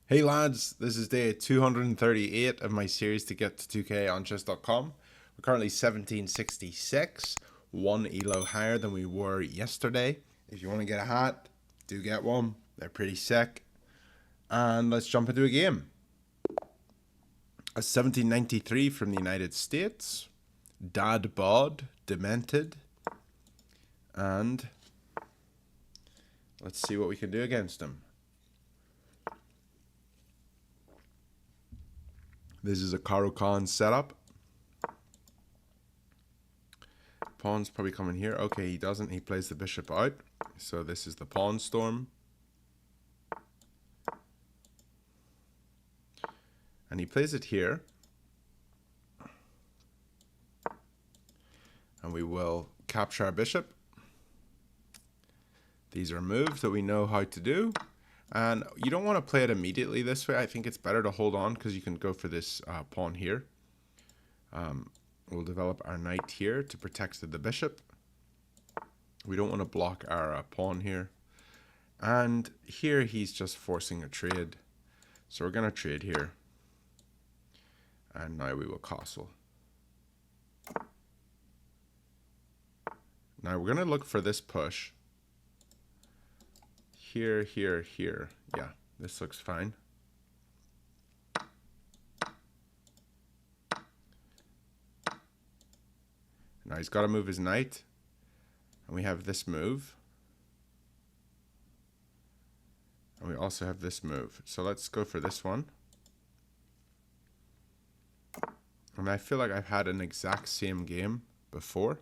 Hey lads, this is day 238 of my series to get to 2k on chess.com. We're currently 1766, one elo higher than we were yesterday. If you want to get a hat, do get one. They're pretty sick. And let's jump into a game. A 1793 from the United States. Dad Bod, Demented. And let's see what we can do against him. This is a Caro-Kann setup. Pawn's probably coming here. Okay, he doesn't. He plays the bishop out. So this is the pawnstorm. And he plays it here. And we will capture our bishop. These are moves that we know how to do. And you don't want to play it immediately this way. I think it's better to hold on because you can go for this pawn here. We'll develop our knight here to protect the bishop. We don't want to block our pawn here. And here he's just forcing a trade. So we're going to trade here. And now we will castle. Now we're going to look for this push. Here, here, here. Yeah, this looks fine. Now he's got to move his knight. And we have this move. And we also have this move. So let's go for this one. And I feel like I've had an exact same game before.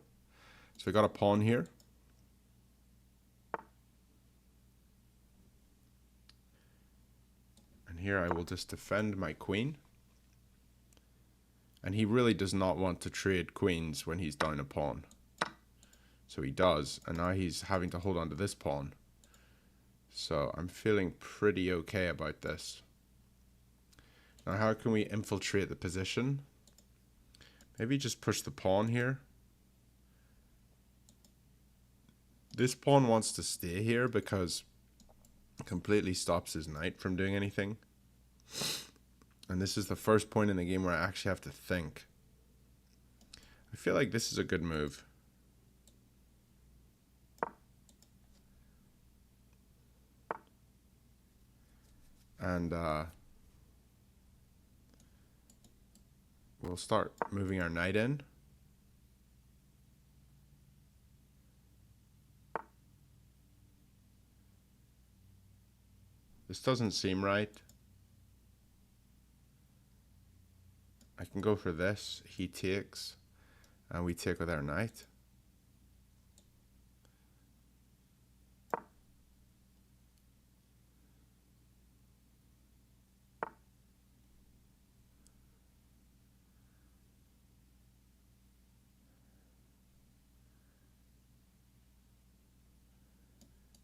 So we got a pawn here. And here I will just defend my queen. And he really does not want to trade queens when he's down a pawn. So he does. And now he's having to hold on to this pawn. So I'm feeling pretty okay about this. Now how can we infiltrate the position? Maybe just push the pawn here. This pawn wants to stay here because it completely stops his knight from doing anything. And this is the first point in the game where I actually have to think. I feel like this is a good move. And we'll start moving our knight in. This doesn't seem right. I can go for this. He takes. And we take with our knight.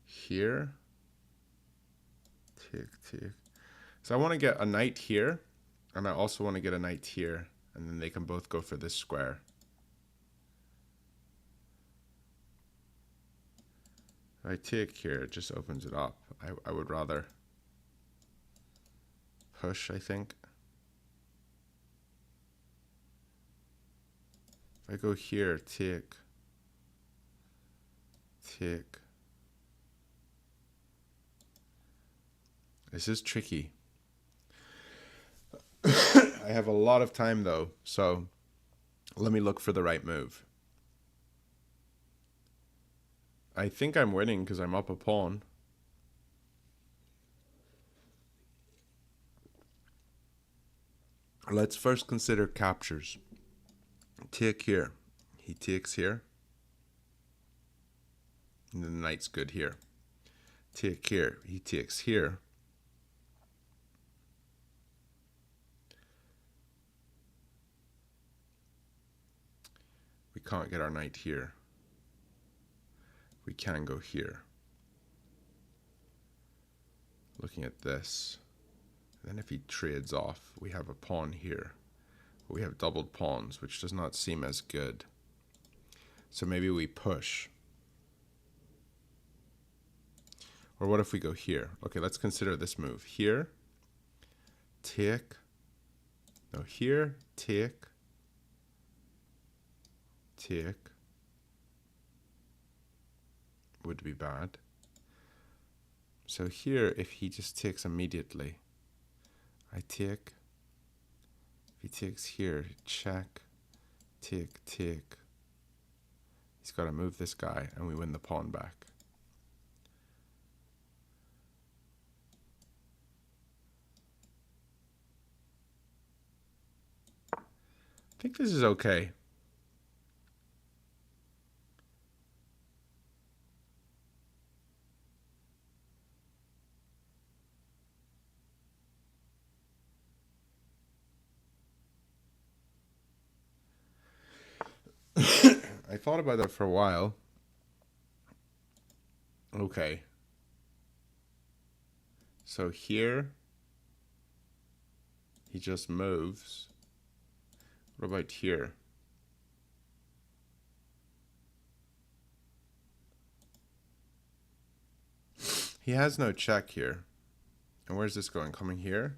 Here. Take. So I want to get a knight here. And I also want to get a knight here. And then they can both go for this square. If I take here, it just opens it up. I would rather push, I think. If I go here, take. This is tricky. I have a lot of time though, so let me look for the right move. I think I'm winning because I'm up a pawn. Let's first consider captures. Take here. He takes here. And the knight's good here. Take here. He takes here. We can't get our knight here. We can go here. Looking at this. And then if he trades off, we have a pawn here. We have doubled pawns, which does not seem as good. So maybe we push. Or what if we go here? Okay, let's consider this move. Here, take. No, here, take. Take. Would be bad. So here, if he just takes immediately, I take. If he takes here, check, take, take. He's got to move this guy, and we win the pawn back. I think this is okay. I thought about that for a while. Okay. So here, he just moves. What about here? He has no check here. And where's this going? Coming here?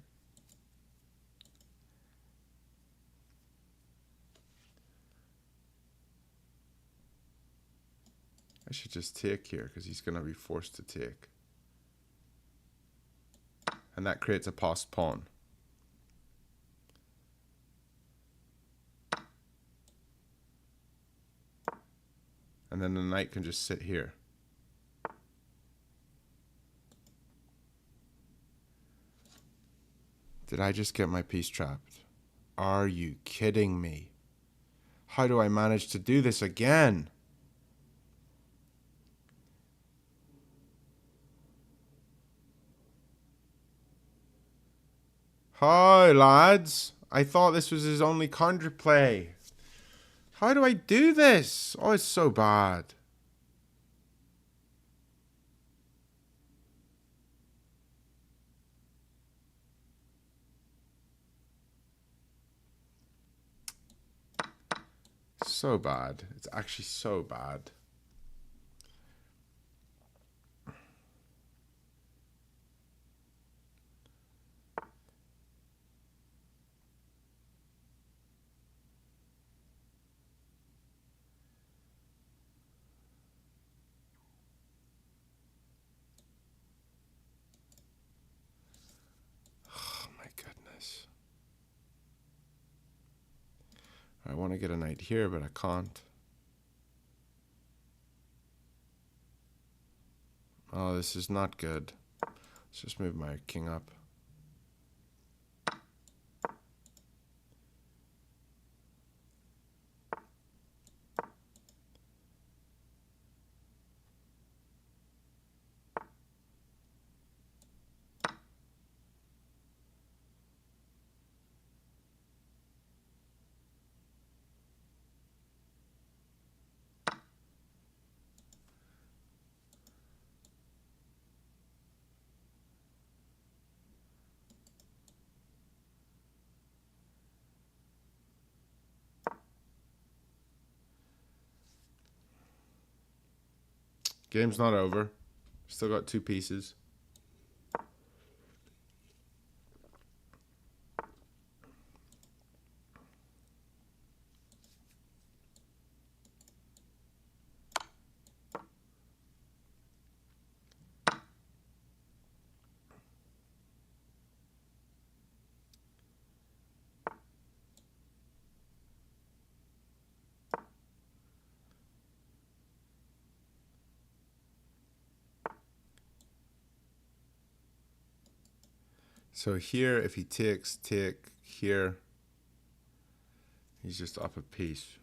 I should just take here because he's going to be forced to take. And that creates a passed pawn. And then the knight can just sit here. Did I just get my piece trapped? Are you kidding me? How do I manage to do this again? Hi, lads. I thought this was his only counterplay. How do I do this? Oh, it's so bad. So bad. It's actually so bad. Oh my goodness. I want to get a knight here, but I can't. Oh, this is not good. Let's just move my king up. Game's not over. Still got two pieces. So here, if he takes, take here, he's just up a piece.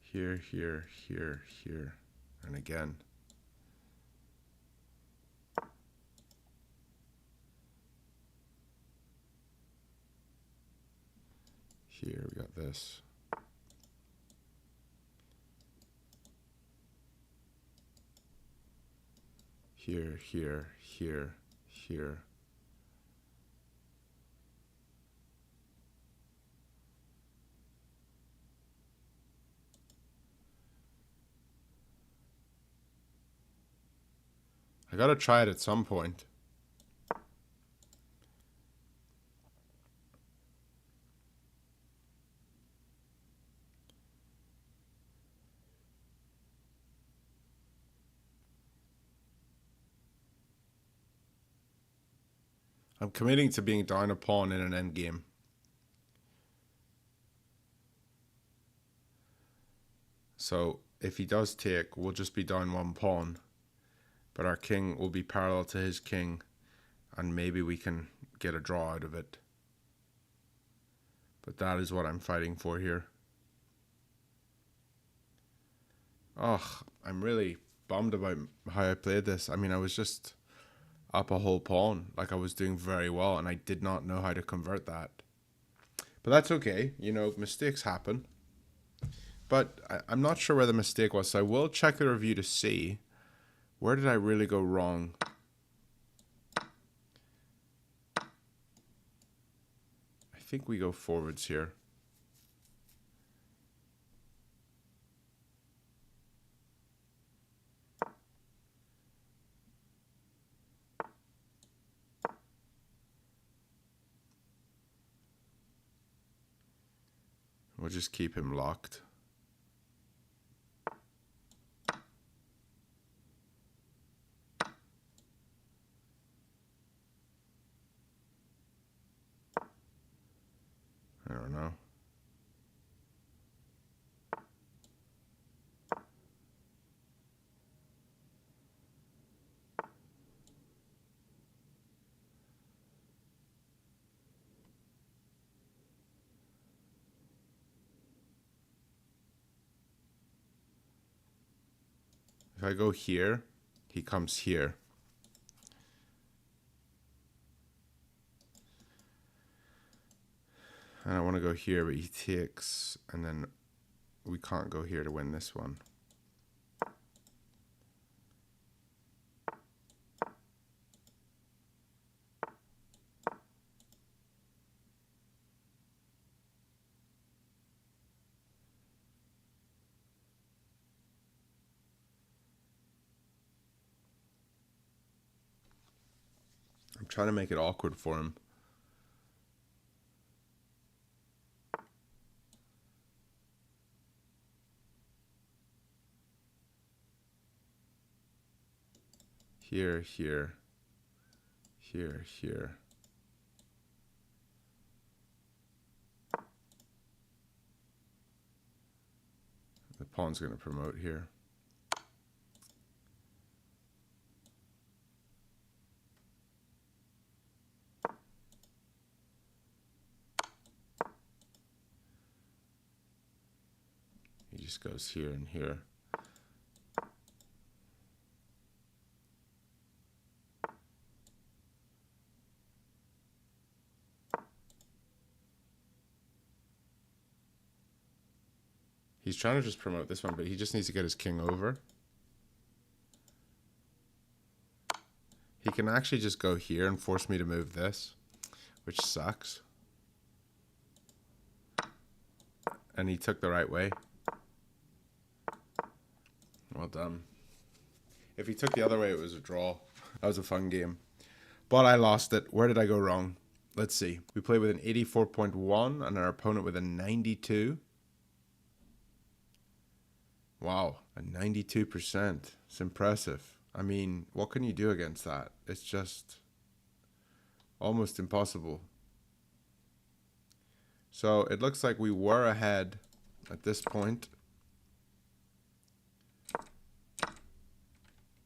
Here, here, here, here, and again. Here, we got this. Here, here, here, here. gotta try it at some point. I'm committing to being down a pawn in an endgame. So if he does take, we'll just be down one pawn. But our king will be parallel to his king. And maybe we can get a draw out of it. But that is what I'm fighting for here. Ugh, I'm really bummed about how I played this. I mean, I was just up a whole pawn. Like, I was doing very well, and I did not know how to convert that. But that's okay. You know, mistakes happen. But I'm not sure where the mistake was, so I will check the review to see where did I really go wrong. I think we go forwards here. We'll just keep him locked. I don't know. If I go here, he comes here. And I want to go here, but he takes, and then we can't go here to win this one. I'm trying to make it awkward for him. Here, here, here, here. The pawn's going to promote here. He just goes here and here. He's trying to just promote this one, but he just needs to get his king over. He can actually just go here and force me to move this, which sucks. And he took the right way. Well done. If he took the other way, it was a draw. That was a fun game. But I lost it. Where did I go wrong? Let's see. We played with an 84.1 and our opponent with a 92. Wow, a 92%. It's impressive. I mean, what can you do against that? It's just almost impossible. So it looks like we were ahead at this point.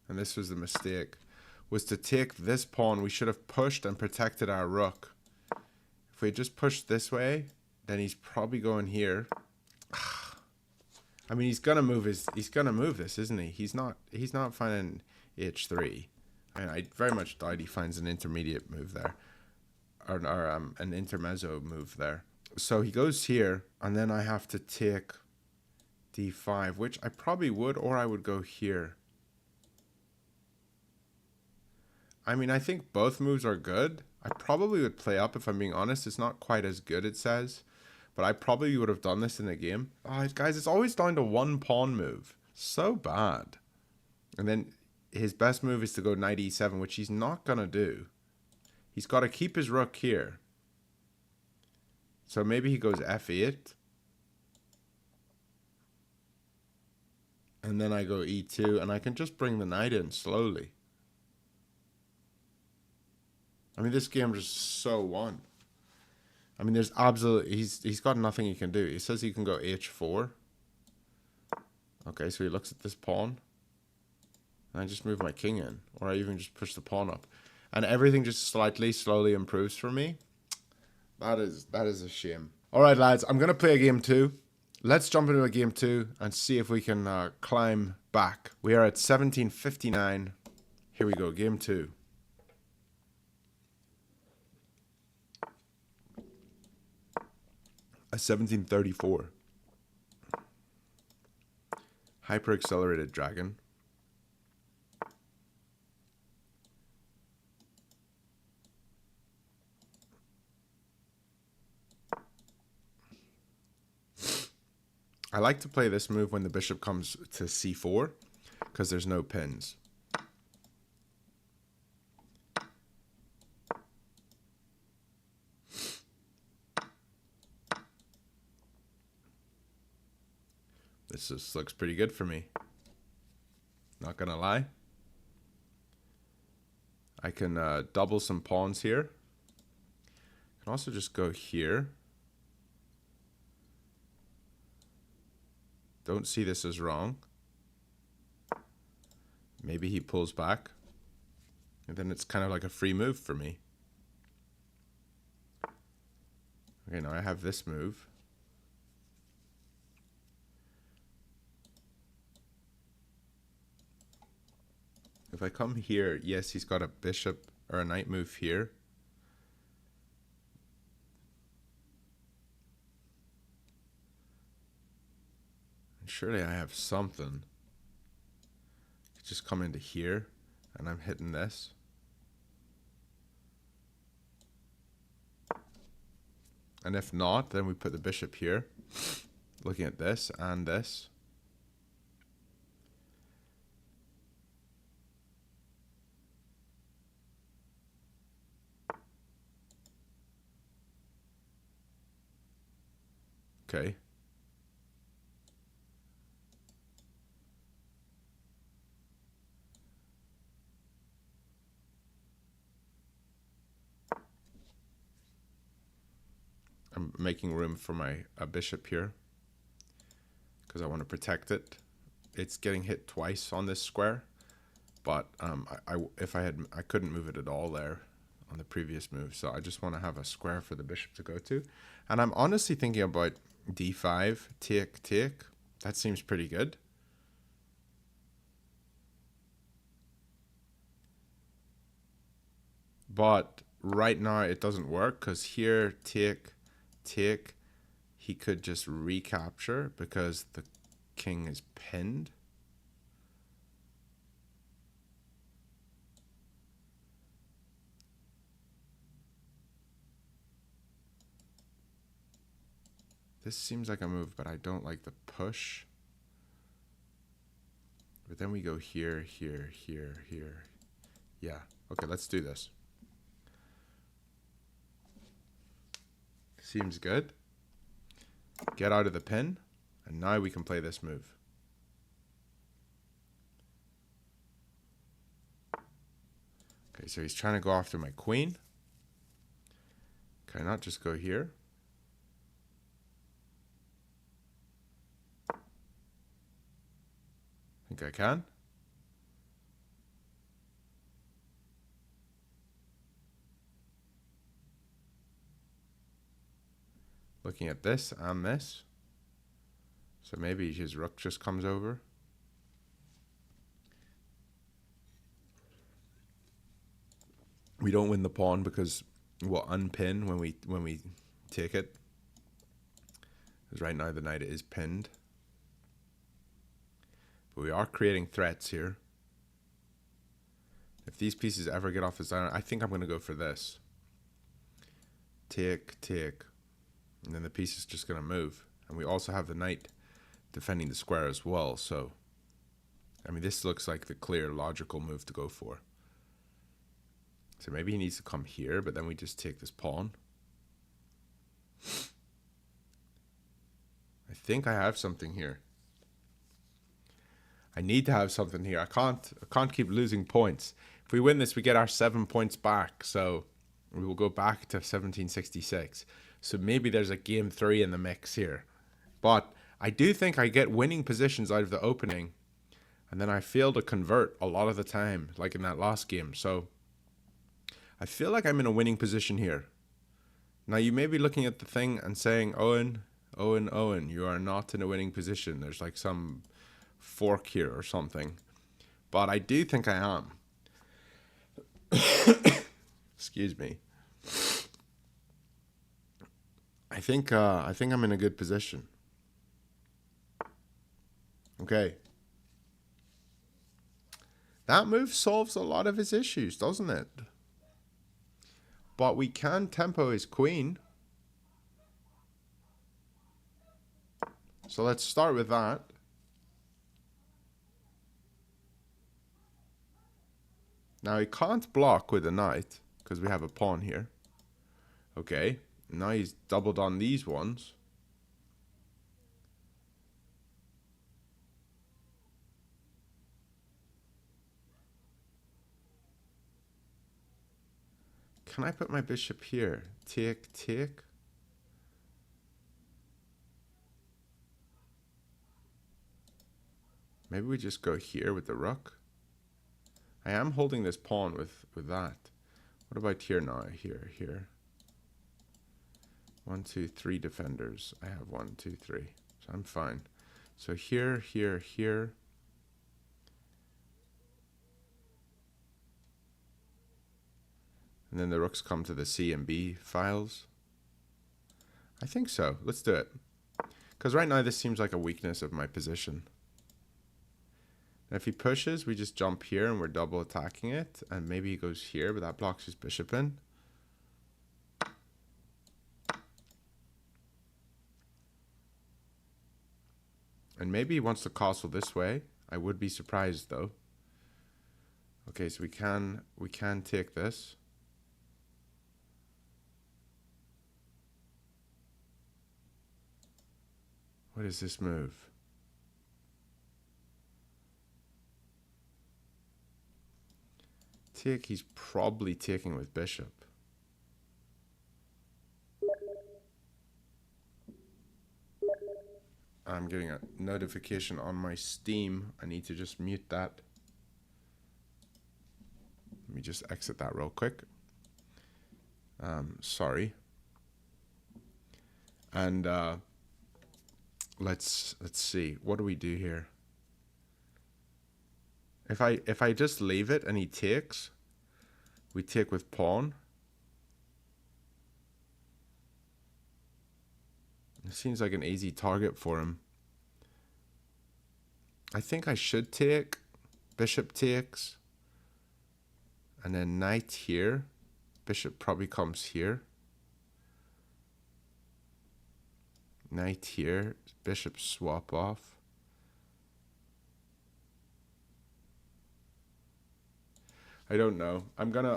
And this was the mistake. Was to take this pawn. We should have pushed and protected our rook. If we just pushed this way, then he's probably going here. I mean, he's gonna move this, isn't he? He's not finding h3. I mean, I very much doubt he finds an intermediate move there, or an intermezzo move there. So he goes here, and then I have to take d5, which I probably would, or I would go here. I mean, I think both moves are good. I probably would play up if I'm being honest. It's not quite as good, it says. But I probably would have done this in the game. Oh, guys, it's always down to one pawn move. So bad. And then his best move is to go knight e7, which he's not going to do. He's got to keep his rook here. So maybe he goes f8. And then I go e2, and I can just bring the knight in slowly. I mean, this game is so won. I mean, there's absolutely... He's got nothing he can do. He says he can go h4. Okay, so he looks at this pawn. And I just move my king in. Or I even just push the pawn up. And everything just slowly improves for me. That is a shame. Alright, lads. I'm going to play a game 2. Let's jump into a game 2 and see if we can climb back. We are at 1759. Here we go. Game 2. A 1734. Hyper accelerated dragon. I like to play this move when the bishop comes to c4 because there's no pins. This just looks pretty good for me. Not gonna lie. I can double some pawns here. I can also just go here. Don't see this as wrong. Maybe he pulls back. And then it's kind of like a free move for me. Okay, now I have this move. If I come here, yes, he's got a bishop or a knight move here. And surely I have something. Just come into here, and I'm hitting this. And if not, then we put the bishop here, looking at this and this. Okay. I'm making room for my bishop here because I want to protect it. It's getting hit twice on this square, but I couldn't move it at all there on the previous move, so I just want to have a square for the bishop to go to. And I'm honestly thinking about d5, take. That seems pretty good. But right now it doesn't work because here, take, he could just recapture because the king is pinned. This seems like a move, but I don't like the push. But then we go here. Yeah. Okay, let's do this. Seems good. Get out of the pin. And now we can play this move. Okay, so he's trying to go after my queen. Can I not just go here? I think I can. Looking at this and this. So maybe his rook just comes over. We don't win the pawn because we'll unpin when we take it. Because right now the knight is pinned. But we are creating threats here. If these pieces ever get off his island, I think I'm going to go for this. Take. And then the piece is just going to move. And we also have the knight defending the square as well. So I mean, this looks like the clear, logical move to go for. So maybe he needs to come here, but then we just take this pawn. I think I have something here. I need to have something here. I can't keep losing points. If we win this, we get our 7 points back. So we will go back to 1766. So maybe there's a game 3 in the mix here. But I do think I get winning positions out of the opening. And then I fail to convert a lot of the time, like in that last game. So I feel like I'm in a winning position here. Now you may be looking at the thing and saying, Owen, you are not in a winning position. There's like some fork here or something. But I do think I am. Excuse me. I think I'm in a good position. Okay. That move solves a lot of his issues, doesn't it? But we can tempo his queen. So let's start with that. Now he can't block with a knight because we have a pawn here. Okay, now he's doubled on these ones. Can I put my bishop here? Take. Maybe we just go here with the rook. I am holding this pawn with that. What about here now? Here. 1, 2, 3 defenders. I have 1, 2, 3. So I'm fine. So here. And then the rooks come to the C and B files. I think so. Let's do it. Because right now this seems like a weakness of my position. And if he pushes, we just jump here and we're double attacking it. And maybe he goes here, but that blocks his bishop in. And maybe he wants to castle this way. I would be surprised though. Okay, so we can take this. What is this move? Take, he's probably taking with bishop. I'm getting a notification on my Steam. I need to just mute that. Let me just exit that real quick. Sorry. And let's see. What do we do here? If I just leave it and he takes, we take with pawn. It seems like an easy target for him. I think I should take. Bishop takes. And then knight here. Bishop probably comes here. Knight here. Bishop swap off. I don't know. I'm gonna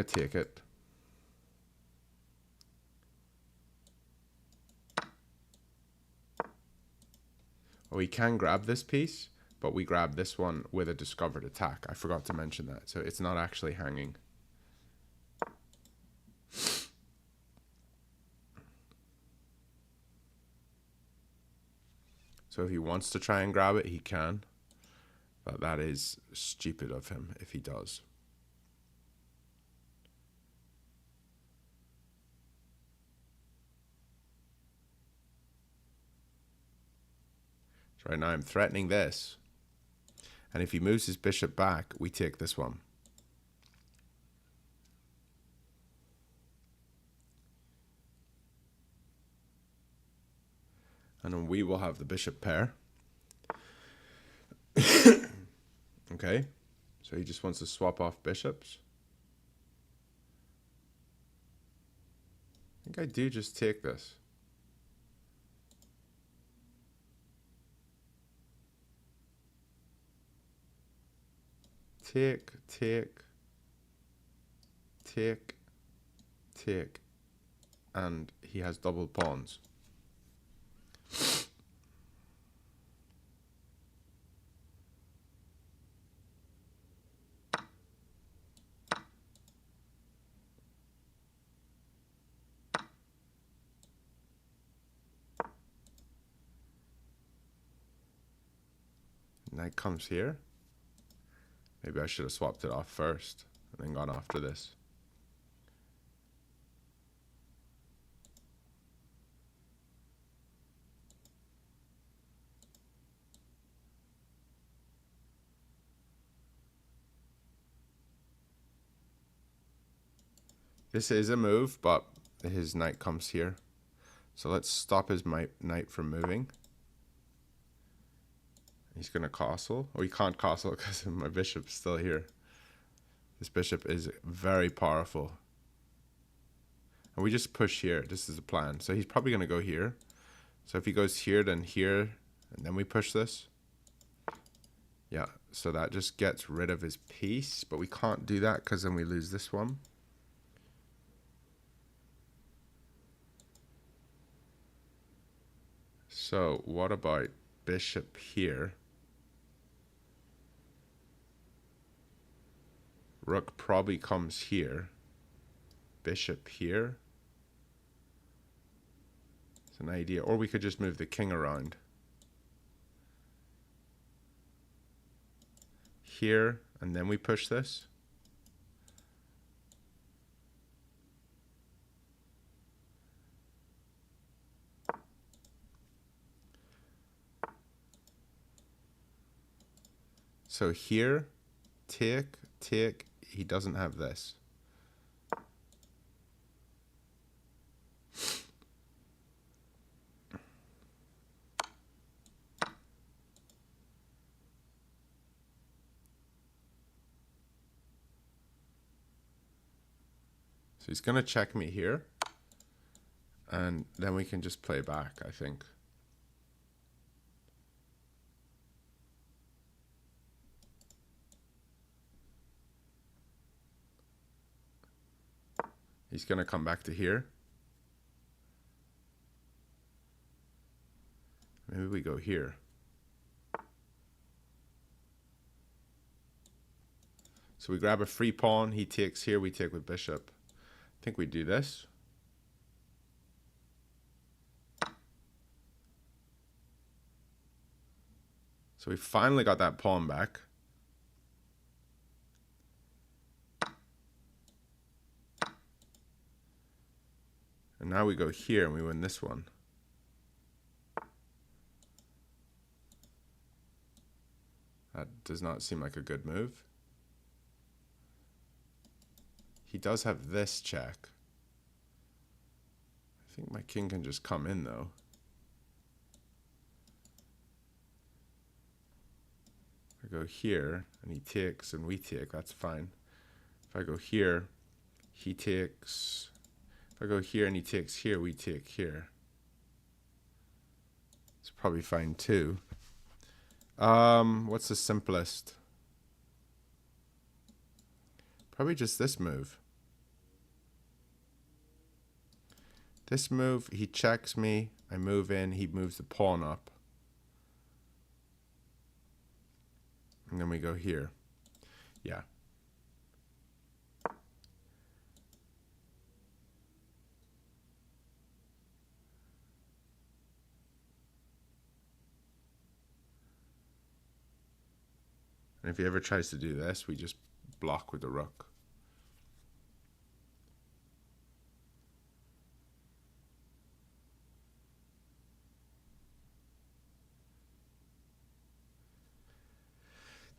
take it. Oh, we can grab this piece, but we grab this one with a discovered attack. I forgot to mention that. So it's not actually hanging. So if he wants to try and grab it, he can. But that is stupid of him if he does. So right now I'm threatening this. And if he moves his bishop back, we take this one. And then we will have the bishop pair. Okay, so he just wants to swap off bishops. I think I do just take this. take, take, take, take, and he has double pawns. Knight comes here. Maybe I should have swapped it off first and then gone after this. This is a move, but his knight comes here. So let's stop his knight from moving. He's going to castle. Oh, he can't castle because my bishop's still here. This bishop is very powerful. And we just push here. This is the plan. So he's probably going to go here. So if he goes here, then here, and then we push this. Yeah, so that just gets rid of his piece. But we can't do that because then we lose this one. So what about bishop here? Rook probably comes here. Bishop here. It's an idea. Or we could just move the king around. Here, and then we push this. So here, take, take. He doesn't have this. So he's going to check me here. And then we can just play back, I think. He's going to come back to here. Maybe we go here. So we grab a free pawn. He takes here. We take with bishop. I think we do this. So we finally got that pawn back. And now we go here and we win this one. That does not seem like a good move. He does have this check. I think my king can just come in though. If I go here and he takes and we take, that's fine. If I go here, he takes. If I go here and he takes here, we take here. It's probably fine too. What's the simplest? Probably just this move. This move, he checks me, I move in, he moves the pawn up. And then we go here. Yeah. And if he ever tries to do this, we just block with the rook.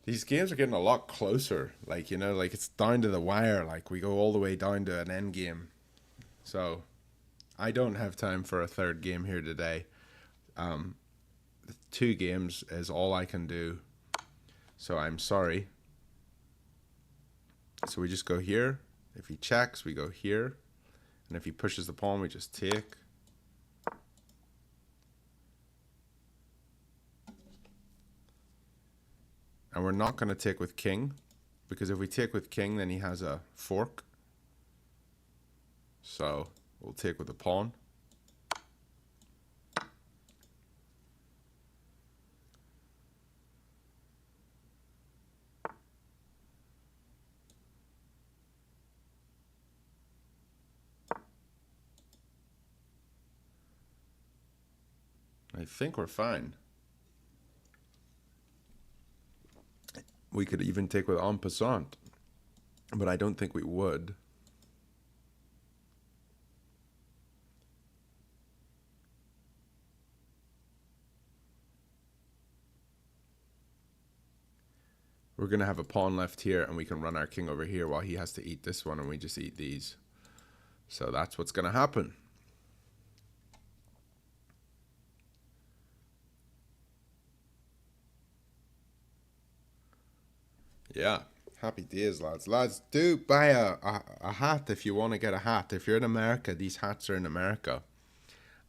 These games are getting a lot closer. Like, you know, like it's down to the wire. Like we go all the way down to an end game. So I don't have time for a third game here today. 2 games is all I can do. So I'm sorry. So we just go here. If he checks, we go here. And if he pushes the pawn, we just take. And we're not going to take with king because if we take with king, then he has a fork. So we'll take with the pawn. I think we're fine. We could even take with en passant, but I don't think we would. We're going to have a pawn left here, and we can run our king over here while he has to eat this one, and we just eat these. So that's what's going to happen. Yeah, happy days, lads. Lads, do buy a hat if you want to get a hat. If you're in America, these hats are in America.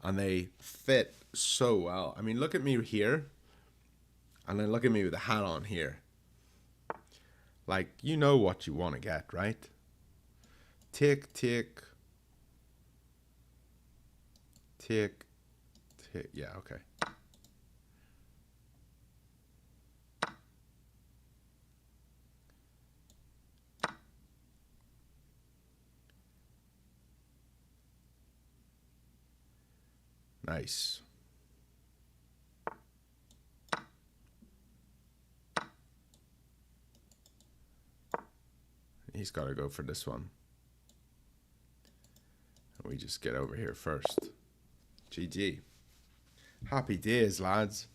And they fit so well. I mean, look at me here. And then look at me with the hat on here. Like, you know what you want to get, right? Tick, tick. Tick, tick. Yeah, okay. Nice. He's got to go for this one. And we just get over here first. GG. Happy days, lads.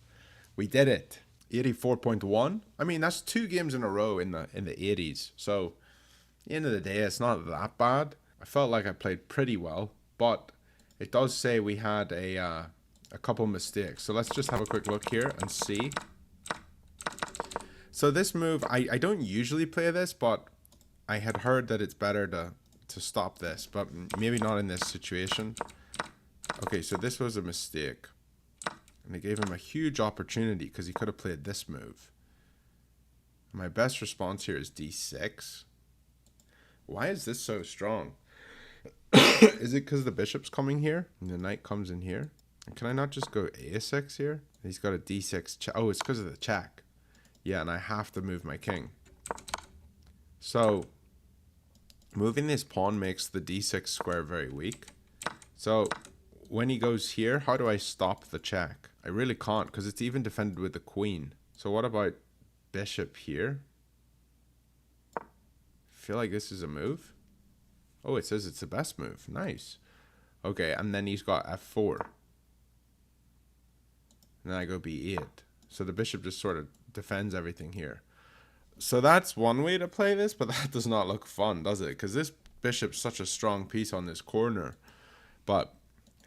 We did it. 84.1. I mean, that's 2 games in a row in the 80s. So, at the end of the day, it's not that bad. I felt like I played pretty well, but it does say we had a couple mistakes. So let's just have a quick look here and see. So this move, I don't usually play this, but I had heard that it's better to stop this, but maybe not in this situation. Okay, so this was a mistake. And they gave him a huge opportunity because he could have played this move. My best response here is d6. Why is this so strong? Is it because the bishop's coming here and the knight comes in here? And can I not just go a6 here? He's got a d6 check. Oh, it's because of the check. Yeah, and I have to move my king. So moving this pawn makes the d6 square very weak. So when he goes here, how do I stop the check? I really can't because it's even defended with the queen. So what about bishop here? I feel like this is a move. Oh, it says it's the best move. Nice. Okay, and then he's got f4. And then I go b8. So the bishop just sort of defends everything here. So that's one way to play this, but that does not look fun, does it? Because this bishop's such a strong piece on this corner. But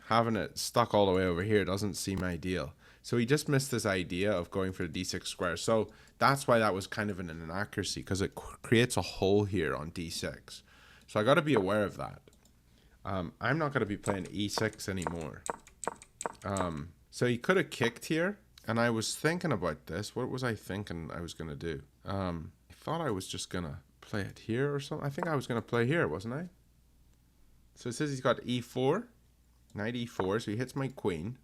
having it stuck all the way over here doesn't seem ideal. So he just missed this idea of going for the d6 square. So that's why that was kind of an inaccuracy, because it creates a hole here on d6. So I got to be aware of that. I'm not going to be playing e6 anymore. So he could have kicked here. And I was thinking about this. What was I thinking I was going to do? I thought I was just going to play it here or something. I think I was going to play here, wasn't I? So it says he's got e4. Knight e4. So he hits my queen.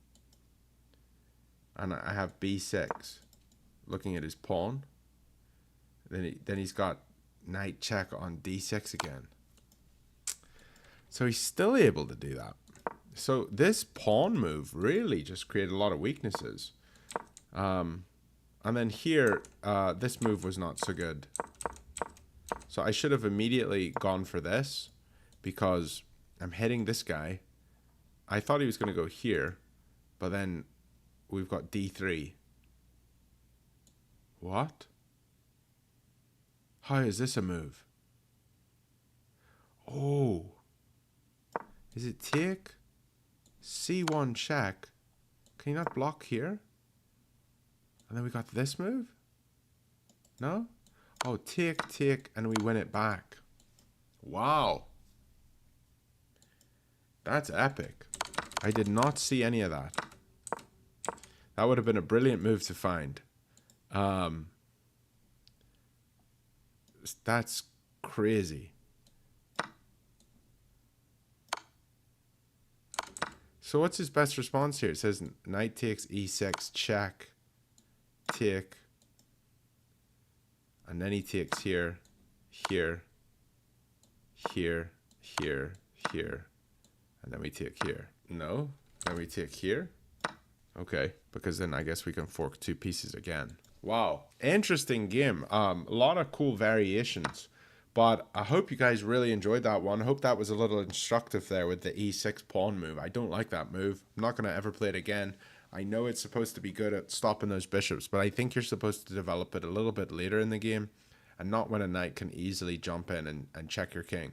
And I have b6. Looking at his pawn. Then he's got knight check on d6 again. So he's still able to do that. So this pawn move really just created a lot of weaknesses. And then here, this move was not so good. So I should have immediately gone for this because I'm hitting this guy. I thought he was going to go here, but then we've got d3. What? How is this a move? Oh. Is it take? C1 check. Can you not block here? And then we got this move? No? Oh, take, take, and we win it back. Wow. That's epic. I did not see any of that. That would have been a brilliant move to find. That's crazy. So what's his best response here? It says knight takes e6, check, take, and then he takes here, here, here, here, here, and then we take here. No, then we take here. Okay, because then I guess we can fork 2 pieces again. Wow, interesting game. A lot of cool variations. But I hope you guys really enjoyed that one. I hope that was a little instructive there with the e6 pawn move. I don't like that move. I'm not going to ever play it again. I know it's supposed to be good at stopping those bishops, but I think you're supposed to develop it a little bit later in the game and not when a knight can easily jump in and check your king.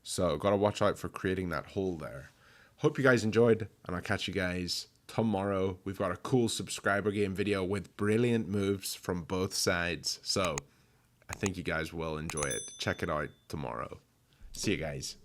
So got to watch out for creating that hole there. Hope you guys enjoyed, and I'll catch you guys tomorrow. We've got a cool subscriber game video with brilliant moves from both sides. So I think you guys will enjoy it. Check it out tomorrow. See you guys.